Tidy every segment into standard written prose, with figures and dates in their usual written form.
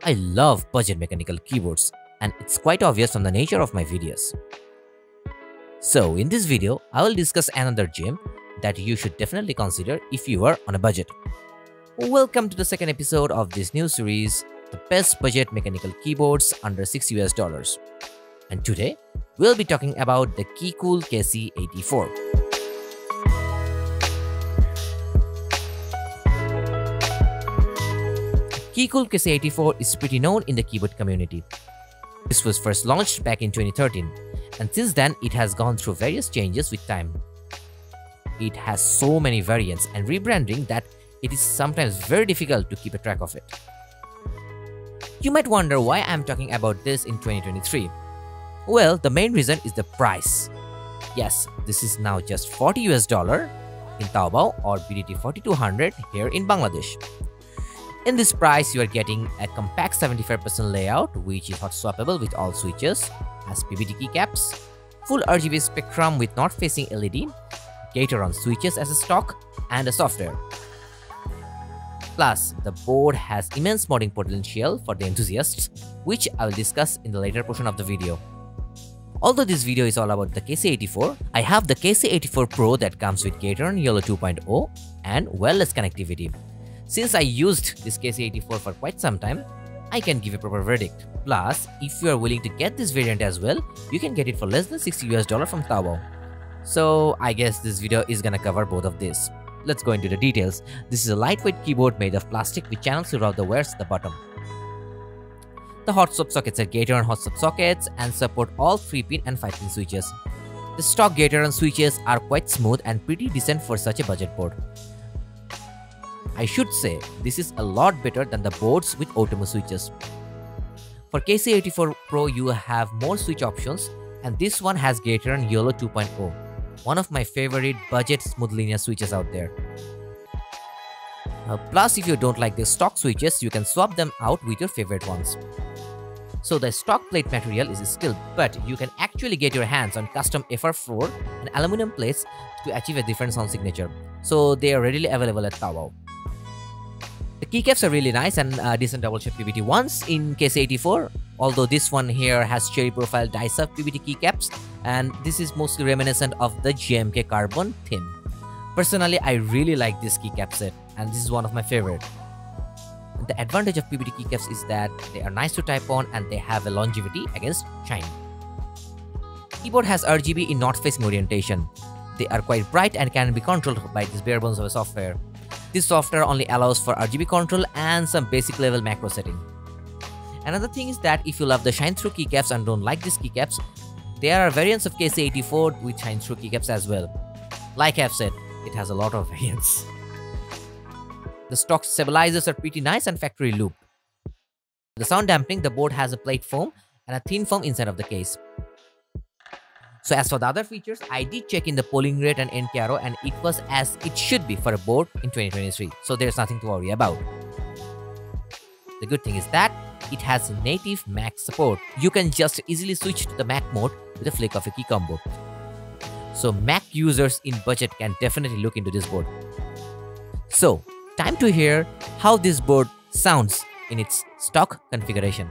I love budget mechanical keyboards, and it's quite obvious from the nature of my videos. So in this video, I will discuss another gem that you should definitely consider if you are on a budget. Welcome to the second episode of this new series, the best budget mechanical keyboards under $6 US. And today, we'll be talking about the Keycool KC84. Keycool KC84 is pretty known in the keyboard community. This was first launched back in 2013, and since then it has gone through various changes with time. It has so many variants and rebranding that it is sometimes very difficult to keep a track of it. You might wonder why I am talking about this in 2023. Well, the main reason is the price. Yes, this is now just $40 US in Taobao or BDT 4200 here in Bangladesh. In this price, you are getting a compact 75% layout which is hot swappable with all switches, has PBT keycaps, full RGB spectrum with north-facing LED, Gateron switches as a stock, and a software. Plus, the board has immense modding potential for the enthusiasts, which I will discuss in the later portion of the video. Although this video is all about the KC84, I have the KC84 Pro that comes with Gateron YOLO 2.0 and wireless connectivity. Since I used this KC84 for quite some time, I can give a proper verdict. Plus, if you are willing to get this variant as well, you can get it for less than $60 US from Taobao. So I guess this video is gonna cover both of these. Let's go into the details. This is a lightweight keyboard made of plastic with channels to route the wires at the bottom. The hot swap sockets are Gateron hot swap sockets and support all 3-pin and 5-pin switches. The stock Gateron switches are quite smooth and pretty decent for such a budget board. I should say, this is a lot better than the boards with Otomo switches. For KC84 Pro, you have more switch options, and this one has Gateron YOLO 2.0, one of my favorite budget smooth linear switches out there. Plus, if you don't like the stock switches, you can swap them out with your favorite ones. So the stock plate material is steel, but you can actually get your hands on custom FR floor and aluminum plates to achieve a different sound signature. So they are readily available at Taobao. The keycaps are really nice and decent double-shaped PBT ones in KC84, although this one here has cherry profile die-cut PBT keycaps, and this is mostly reminiscent of the GMK Carbon theme. Personally, I really like this keycap set, and this is one of my favorite. The advantage of PBT keycaps is that they are nice to type on and they have a longevity against shine. Keyboard has RGB in north-facing orientation. They are quite bright and can be controlled by this bare bones of a software. This software only allows for RGB control and some basic level macro setting. Another thing is that if you love the shine-through keycaps and don't like these keycaps, there are variants of KC84 with shine-through keycaps as well. Like I've said, it has a lot of variants. The stock stabilizers are pretty nice and factory looped. The sound dampening, the board has a plate foam and a thin foam inside of the case. So as for the other features, I did check in the polling rate and NKRO, and it was as it should be for a board in 2023. So there's nothing to worry about. The good thing is that it has native Mac support. You can just easily switch to the Mac mode with a flick of a key combo. So Mac users in budget can definitely look into this board. So time to hear how this board sounds in its stock configuration.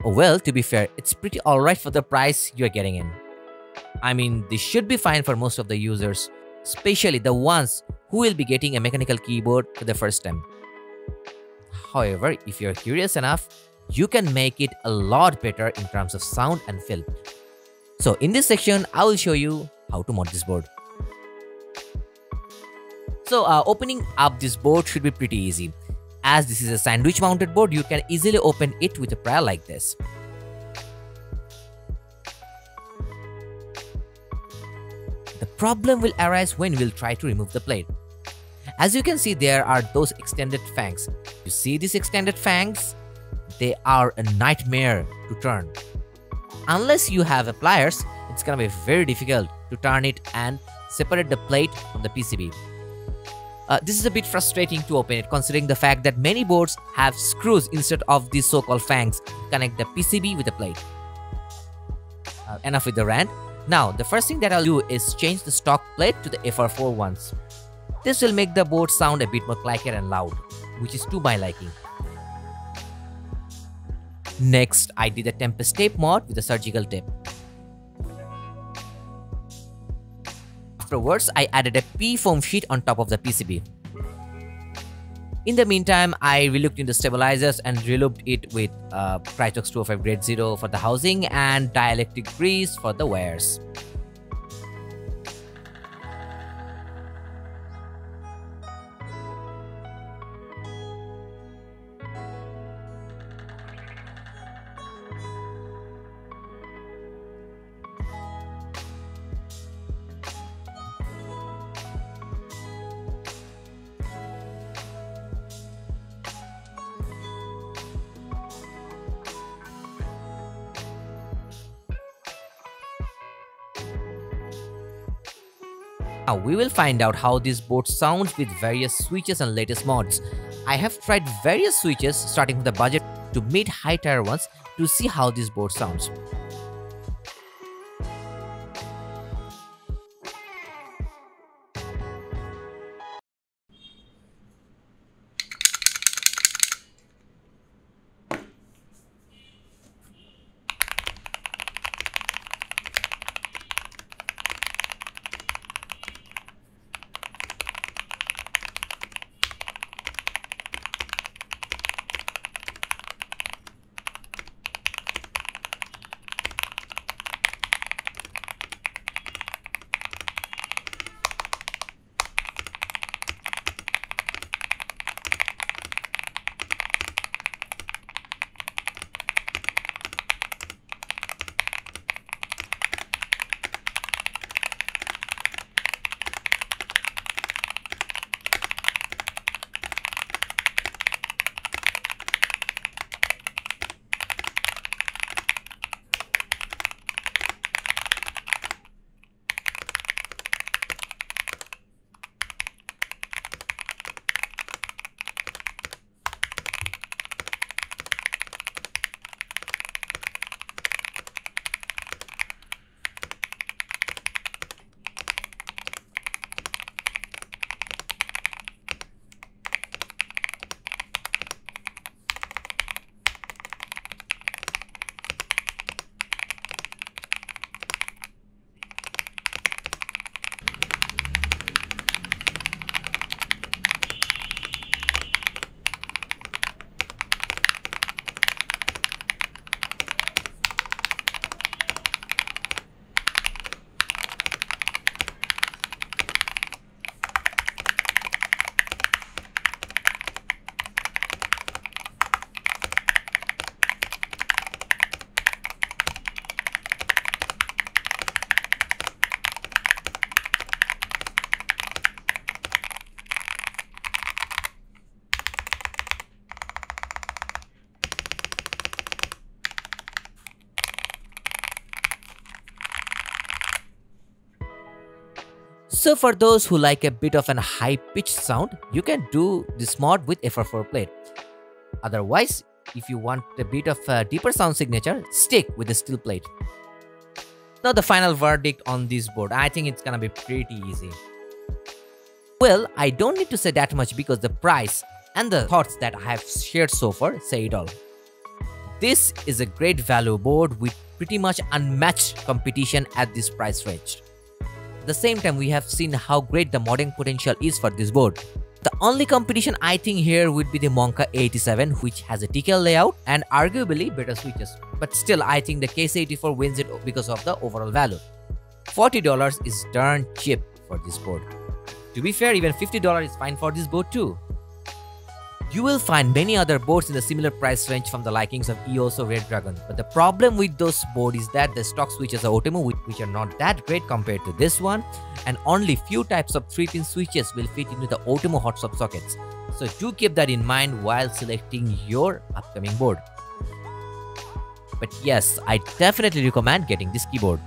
Well, to be fair, it's pretty alright for the price you're getting in. I mean, this should be fine for most of the users, especially the ones who will be getting a mechanical keyboard for the first time. However, if you're curious enough, you can make it a lot better in terms of sound and feel. So in this section, I will show you how to mod this board. So opening up this board should be pretty easy. As this is a sandwich mounted board, you can easily open it with a pry like this. The problem will arise when we'll try to remove the plate. As you can see, there are those extended fangs. You see these extended fangs? They are a nightmare to turn. Unless you have a pliers, it's gonna be very difficult to turn it and separate the plate from the PCB. This is a bit frustrating to open it, considering the fact that many boards have screws instead of these so-called fangs to connect the PCB with the plate. Enough with the rant. Now, the first thing that I'll do is change the stock plate to the FR4 ones. This will make the board sound a bit more clacker and loud, which is to my liking. Next, I did a Tempest tape mod with a surgical tape. Afterwards, I added a P foam sheet on top of the PCB. In the meantime, I relooked into stabilizers and relooped it with Krytox 205 grade 0 for the housing and dielectric grease for the wires. Now we will find out how this board sounds with various switches and latest mods. I have tried various switches starting from the budget to mid high tier ones to see how this board sounds. So for those who like a bit of an high-pitched sound, you can do this mod with FR4 plate. Otherwise, if you want a bit of a deeper sound signature, stick with the steel plate. Now the final verdict on this board, I think it's gonna be pretty easy. Well, I don't need to say that much because the price and the thoughts that I have shared so far say it all. this is a great value board with pretty much unmatched competition at this price range. At the same time, we have seen how great the modding potential is for this board. The only competition I think here would be the Monka 87, which has a TKL layout and arguably better switches. But still, I think the KC84 wins it because of the overall value. $40 is darn cheap for this board. To be fair, even $50 is fine for this board too. You will find many other boards in the similar price range from the likings of E-Yosso Red Dragon, but the problem with those boards is that the stock switches are Otemu, which are not that great compared to this one, and only few types of 3-pin switches will fit into the Otemu hot swap sockets. So do keep that in mind while selecting your upcoming board. But yes, I definitely recommend getting this keyboard.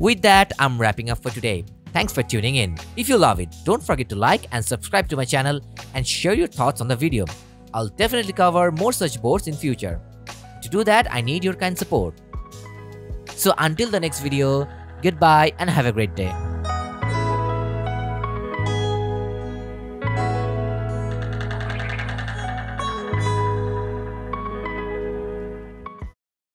With that, I'm wrapping up for today. Thanks for tuning in. If you love it, don't forget to like and subscribe to my channel and share your thoughts on the video. I'll definitely cover more such boards in future. To do that, I need your kind support. So until the next video, goodbye and have a great day.